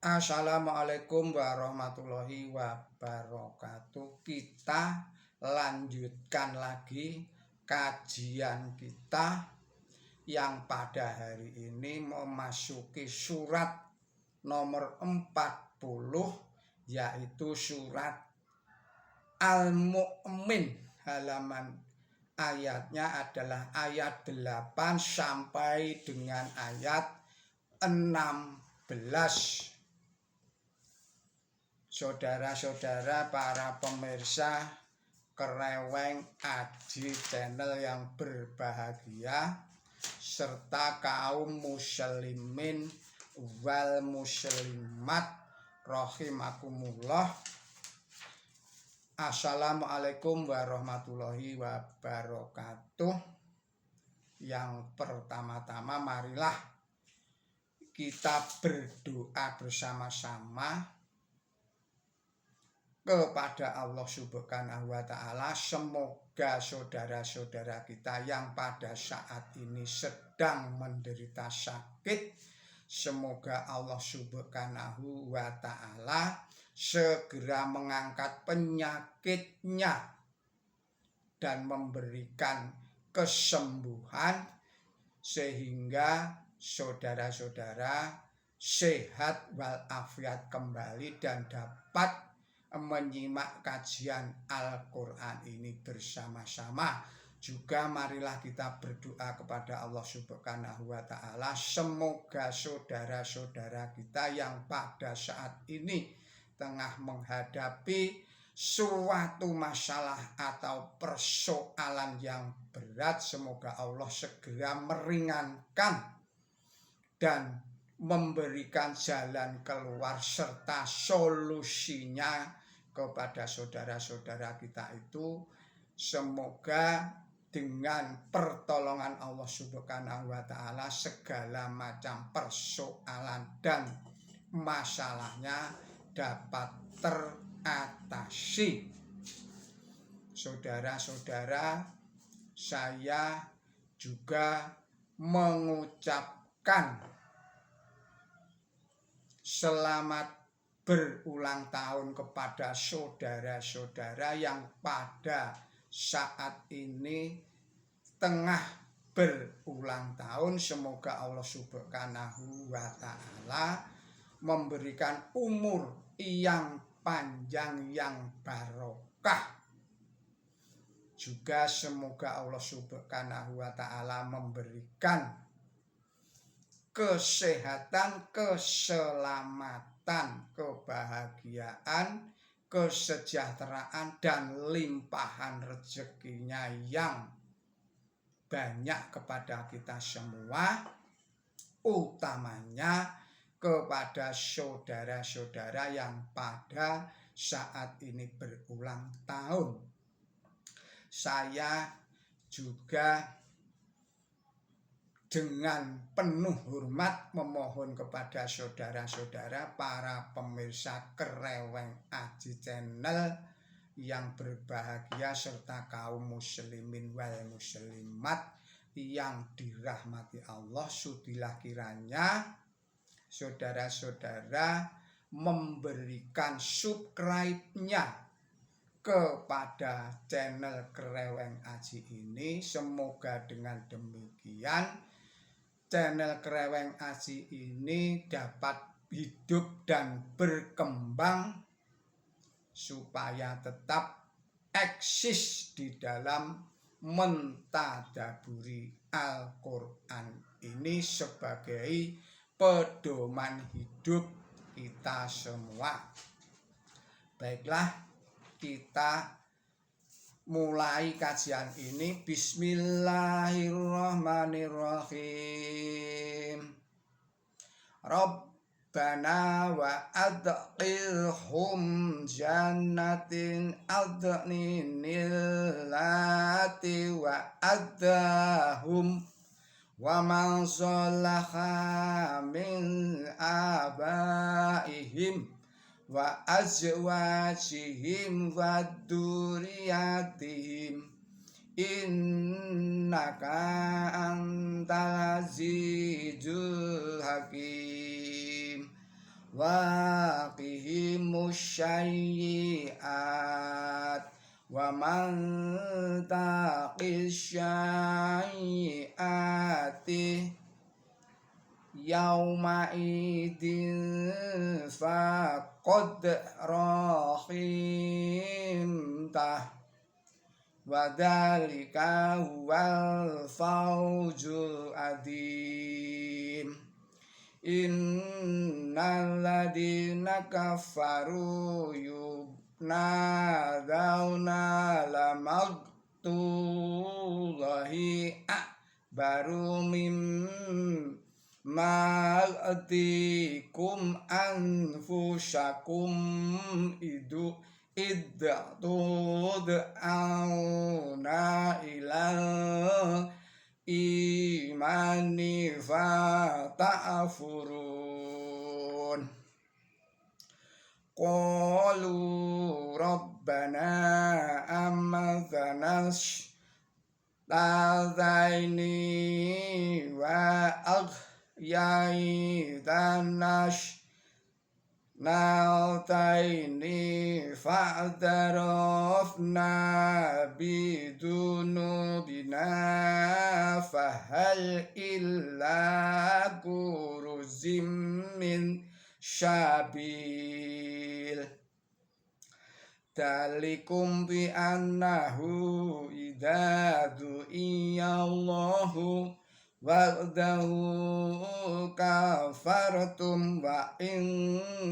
Assalamualaikum warahmatullahi wabarakatuh. Kita lanjutkan lagi kajian kita yang pada hari ini memasuki surat nomor 40, yaitu surat Al-Mu'min. Halaman ayatnya adalah ayat 8 sampai dengan ayat 16. Saudara-saudara para pemirsa Kereweng Aji Channel yang berbahagia, serta kaum muslimin wal muslimat rahimakumullah. Assalamualaikum warahmatullahi wabarakatuh. Yang pertama-tama marilah kita berdoa bersama-sama kepada Allah Subhanahu wa Ta'ala. Semoga saudara-saudara kita yang pada saat ini sedang menderita sakit, semoga Allah Subhanahu wa Ta'ala segera mengangkat penyakitnya dan memberikan kesembuhan sehingga saudara-saudara sehat walafiat kembali dan dapat menyimak kajian Al-Quran ini bersama-sama. Juga marilah kita berdoa kepada Allah Subhanahu wa Ta'ala, semoga saudara-saudara kita yang pada saat ini tengah menghadapi suatu masalah atau persoalan yang berat, semoga Allah segera meringankan dan memberikan jalan keluar serta solusinya kepada saudara-saudara kita itu. Semoga dengan pertolongan Allah Subhanahu wa Ta'ala segala macam persoalan dan masalahnya dapat teratasi. Saudara-saudara, saya juga mengucapkan selamat berulang tahun kepada saudara-saudara yang pada saat ini tengah berulang tahun. Semoga Allah Subhanahu wa Ta'ala memberikan umur yang panjang yang barokah. Juga semoga Allah Subhanahu wa Ta'ala memberikan kesehatan, keselamatan, kebahagiaan, kesejahteraan, dan limpahan rezekinya yang banyak kepada kita semua, utamanya kepada saudara-saudara yang pada saat ini berulang tahun. Saya juga dengan penuh hormat memohon kepada saudara-saudara para pemirsa Kereweng Aji Channel yang berbahagia serta kaum muslimin wal muslimat yang dirahmati Allah, sudilah kiranya saudara-saudara memberikan subscribe-nya kepada channel Kereweng Aji ini. Semoga dengan demikian channel Kereweng Aji ini dapat hidup dan berkembang supaya tetap eksis di dalam mentadaburi Al-Quran ini sebagai pedoman hidup kita semua. Baiklah, kita mulai kajian ini. Bismillahirrahmanirrahim. Rabbana wa adkhilhum jannatin adninil lati wa adahum wa man sholaha min abaihim wa azwajihim wa dzurriyyatihim innaka antal azizul hakim. waqihimus sayyi'at wa man taqis sayyi'ati yauma idin faqad rahimtah wadhalika huwal fawzul adim. Innal ladina kafaru yubnadawna lamaqtullahi baru mim ma'atikum anfusakum id'tud'auna ilal imani fata'furun qalu rabbana amathanas tazaini wa aghyaytanash nautaini fa'tarafna bidunubina fahal illa kuruzim min syabil dalikum bi annahu idza du'iyallahu wa'dahu kafartum wa in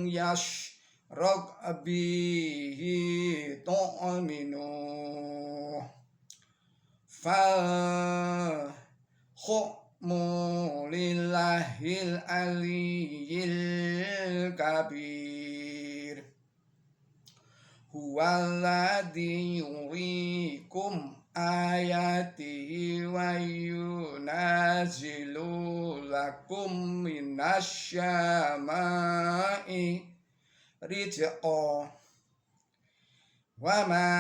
yashraq bihi tu'minu fa hukmu lillahil aliyyil kabir huwaladzi yuriikum ayatihi wa yunazilu lakum minasyama'i rizqa wa ma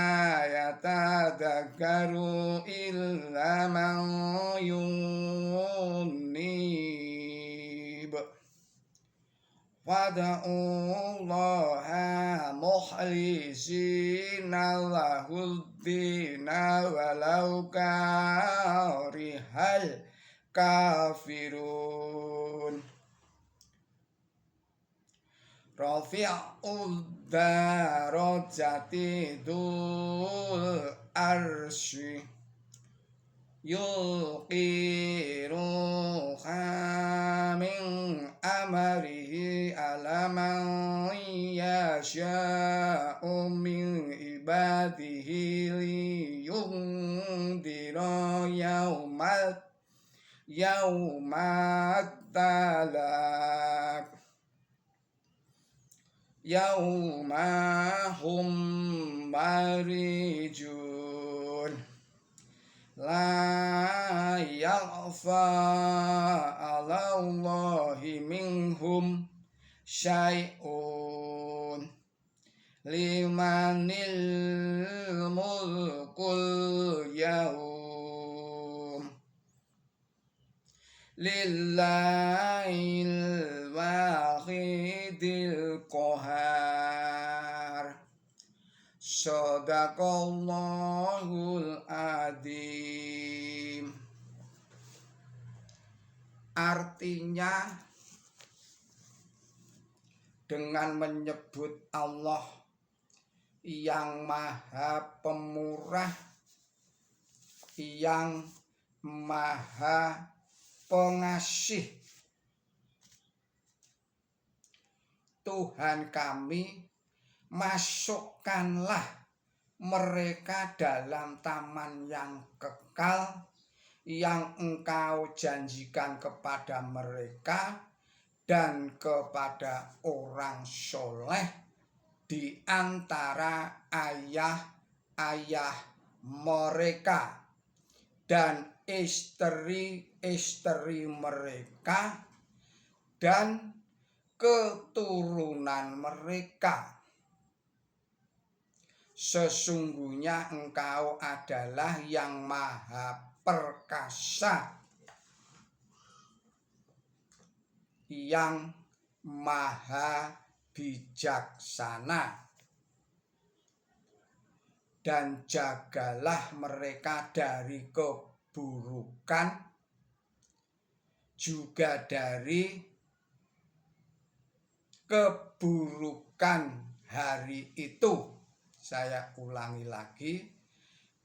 yatadhakkaru illa man yunib wada'ullaha mukhlisina lahuddina walau karihal kafirun rafi'ud darajati dzul arsy yulqi ruha min amrihi alaman yasha'u min ibadihi liyundira yaumat talaq yauma hum marijun la yakhfa 'ala Allahi minhum syai'un limanil mulkul yaum lillahil wahidil qahar sadaqallahul adzim. Artinya dengan menyebut Allah yang maha pemurah, yang maha pengasih, Tuhan kami, masukkanlah mereka dalam taman yang kekal yang Engkau janjikan kepada mereka dan kepada orang soleh di antara ayah-ayah mereka dan istri-istri mereka dan keturunan mereka. Sesungguhnya Engkau adalah yang maha perkasa, yang maha bijaksana. Dan jagalah mereka dari keburukan, juga dari keburukan hari itu. Saya ulangi lagi.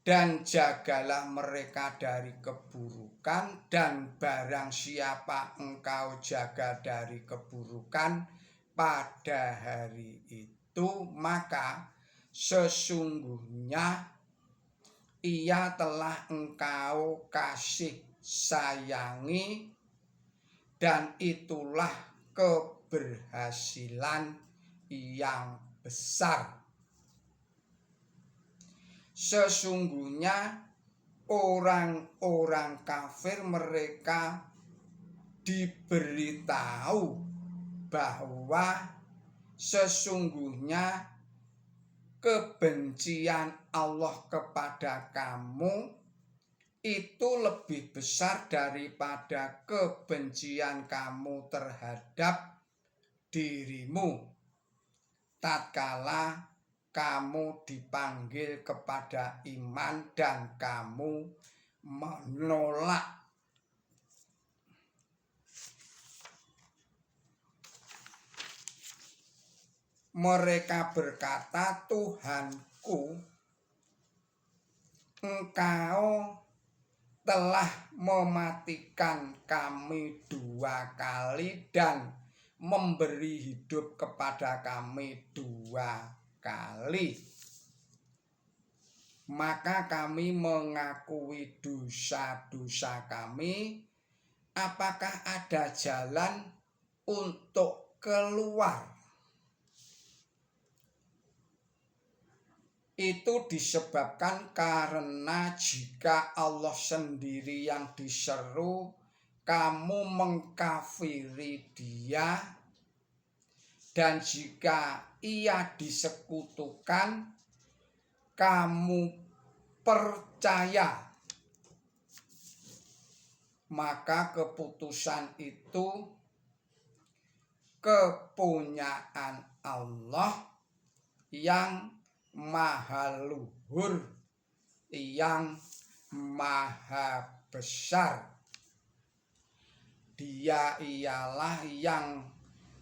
Dan jagalah mereka dari keburukan, dan barang siapa engkau jaga dari keburukan pada hari itu, maka sesungguhnya ia telah engkau kasih sayangi, dan itulah keberhasilan yang besar. Sesungguhnya orang-orang kafir mereka diberitahu bahwa sesungguhnya kebencian Allah kepada kamu itu lebih besar daripada kebencian kamu terhadap dirimu tatkala kamu dipanggil kepada iman dan kamu menolak. Mereka berkata, Tuhanku, Engkau telah mematikan kami 2 kali dan memberi hidup kepada kami 2 kali. Maka kami mengakui dosa-dosa kami. Apakah ada jalan untuk keluar? Itu disebabkan karena jika Allah sendiri yang diseru, kamu mengkafiri Dia, dan jika Ia disekutukan, kamu percaya, maka keputusan itu kepunyaan Allah yang maha luhur, yang maha besar. Dia ialah yang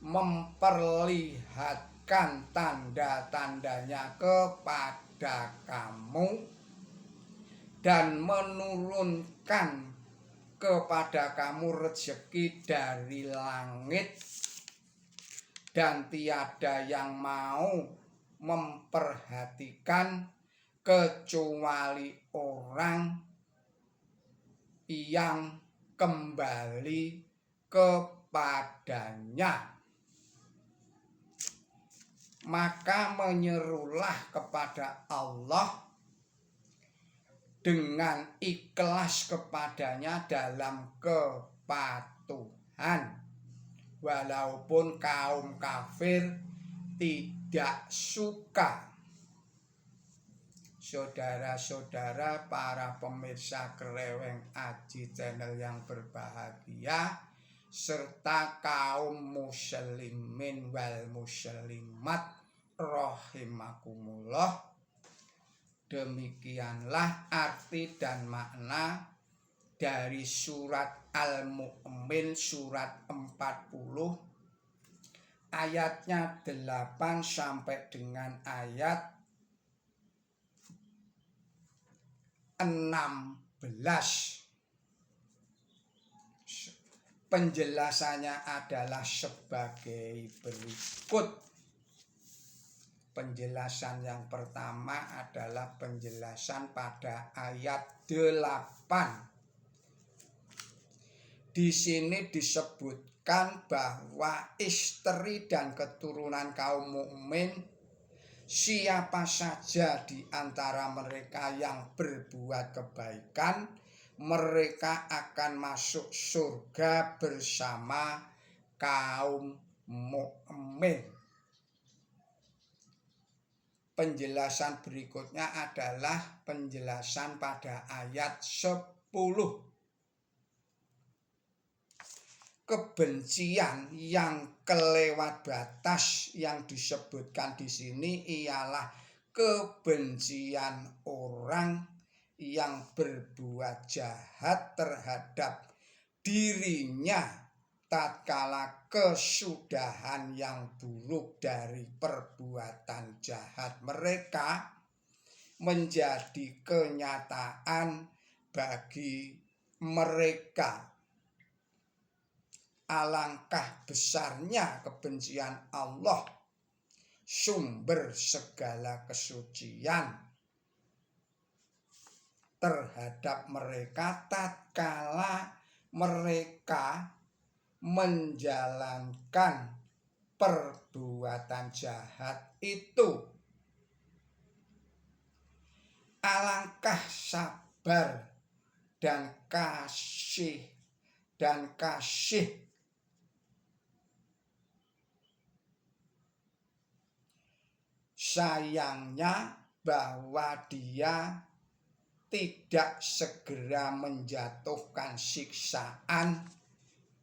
memperlihatkan tanda-tandanya kepada kamu dan menurunkan kepada kamu rezeki dari langit, dan tiada yang mau memperhatikan kecuali orang yang kembali kepadanya. Maka menyerulah kepada Allah dengan ikhlas kepadanya dalam kepatuhan, walaupun kaum kafir tidak suka. Saudara-saudara, para pemirsa Kreweng Aji channel yang berbahagia, serta kaum muslimin wal muslimat rahimakumullah, demikianlah arti dan makna dari surat Al-Mu'min surat 40 ayatnya 8 sampai dengan ayat 16. Penjelasannya adalah sebagai berikut. Penjelasan yang pertama adalah penjelasan pada ayat 8. Di sini disebutkan bahwa istri dan keturunan kaum mukmin, siapa saja di antara mereka yang berbuat kebaikan, mereka akan masuk surga bersama kaum mukmin. Penjelasan berikutnya adalah penjelasan pada ayat 10. kebencian yang kelewat batas yang disebutkan di sini ialah kebencian orang yang berbuat jahat terhadap dirinya tatkala kesudahan yang buruk dari perbuatan jahat mereka menjadi kenyataan bagi mereka. Alangkah besarnya kebencian Allah, sumber segala kesucian, terhadap mereka tatkala mereka menjalankan perbuatan jahat itu. Alangkah sabar dan kasih sayangnya bahwa dia tidak segera menjatuhkan siksaan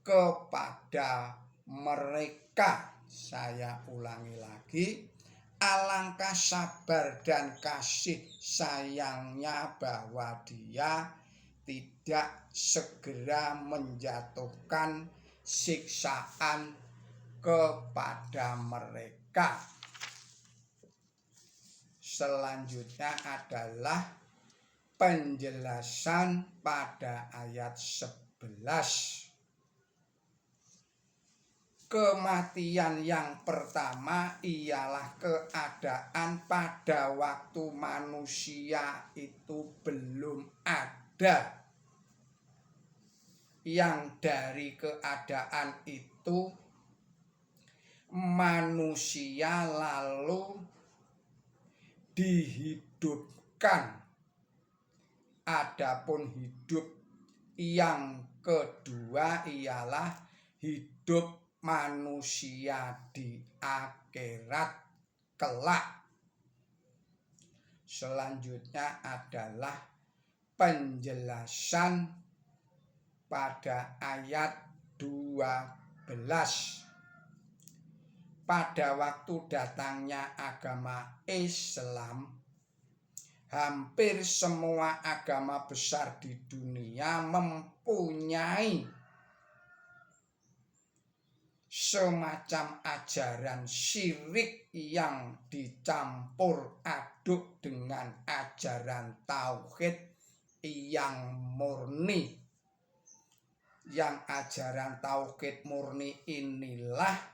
kepada mereka. Saya ulangi lagi, alangkah sabar dan kasih sayangnya bahwa dia tidak segera menjatuhkan siksaan kepada mereka. Selanjutnya adalah penjelasan pada ayat 11. Kematian yang pertama ialah keadaan pada waktu manusia itu belum ada. Yang dari keadaan itu manusia lalu dihidupkan. Adapun hidup yang kedua ialah hidup manusia di akhirat kelak. Selanjutnya adalah penjelasan pada ayat 12. Pada waktu datangnya agama Islam, hampir semua agama besar di dunia mempunyai semacam ajaran syirik yang dicampur aduk dengan ajaran tauhid yang murni. Yang ajaran tauhid murni inilah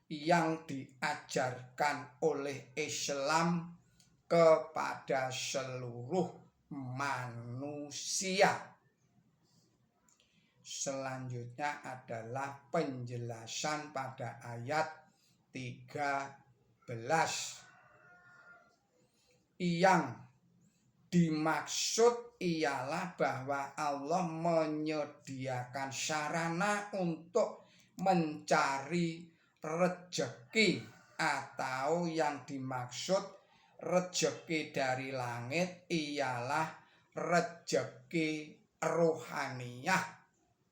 yang diajarkan oleh Islam kepada seluruh manusia. Selanjutnya adalah penjelasan pada ayat 13. Yang dimaksud ialah bahwa Allah menyediakan sarana untuk mencari rejeki, atau yang dimaksud rejeki dari langit ialah rejeki rohaniyah,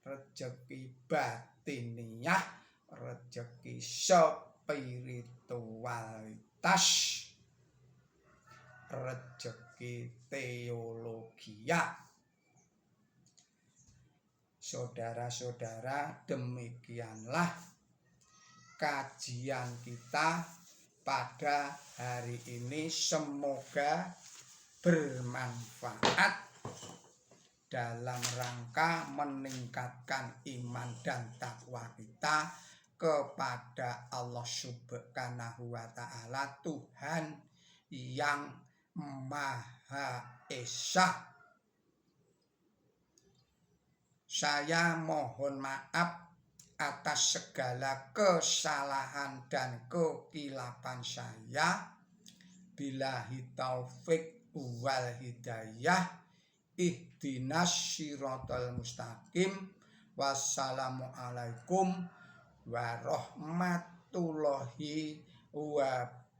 rejeki batiniah, rejeki spiritualitas, rejeki teologia. Saudara-saudara, demikianlah kajian kita pada hari ini. Semoga bermanfaat dalam rangka meningkatkan iman dan takwa kita kepada Allah Subhanahu wa Ta'ala, Tuhan yang Maha Esa. Saya mohon maaf atas segala kesalahan dan kekilapan saya. Billahi taufik wal hidayah. Ihdinas siratal mustaqim. Wassalamualaikum warahmatullahi wabarakatuh.